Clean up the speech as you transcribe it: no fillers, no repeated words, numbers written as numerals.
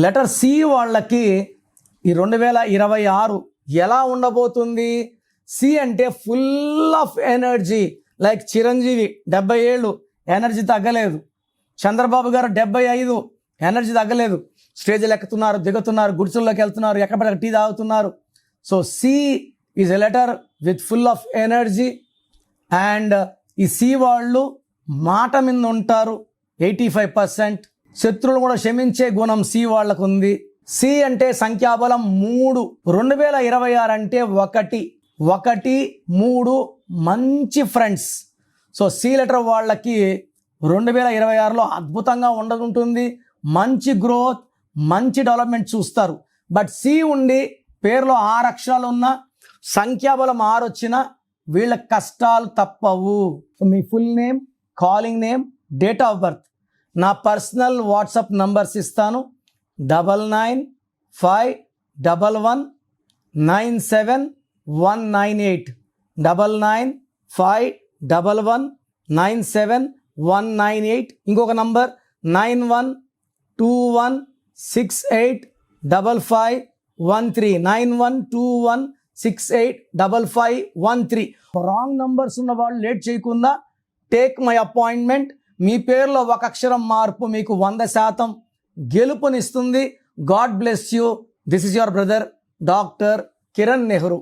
Letter C వాళ్ళకి ఈ 2026 ఎలా ఉండబోతుంది? సి అంటే full of energy. Like Chiranjeevi 70 ఏళ్ళు, ఎనర్జీ తగ్గలేదు. చంద్రబాబు గారు 75, ఎనర్జీ తగ్గలేదు. స్టేజ్లు ఎక్కుతున్నారు, దిగుతున్నారు, గుడిసెల్లోకి వెళ్తున్నారు, ఎక్కడ టీ తాగుతున్నారు. So C is a letter with full of energy. And ఈ సి వాళ్ళు మాట మీద ఉంటారు 85%. శత్రువులు కూడా క్షమించే గుణం సి వాళ్ళకు ఉంది. సి అంటే సంఖ్యాబలం 3. 2026 అంటే 1, 3 మంచి ఫ్రెండ్స్. సో సి లెటర్ వాళ్ళకి 2026లో అద్భుతంగా ఉండదుంటుంది. మంచి గ్రోత్, మంచి డెవలప్మెంట్ చూస్తారు. బట్ సి ఉండి పేరులో 6 అక్షరాలు ఉన్న, సంఖ్యాబలం 6 వచ్చినా వీళ్ళ కష్టాలు తప్పవు. మీ full name, calling name, date of birth, నా పర్సనల్ వాట్సాప్ నంబర్స్ ఇస్తాను. 9951197198 9951197198. ఇంకొక నంబర్ 9121685513 9121685513. రాంగ్ నంబర్స్ ఉన్న వాళ్ళు లేట్ చేయకుండా టేక్ మై అపాయింట్మెంట్. మీ పేరులో 1 అక్షరం మార్పు మీకు 100% గెలుపునిస్తుంది. God bless you. This is your brother doctor Kiran Nehru.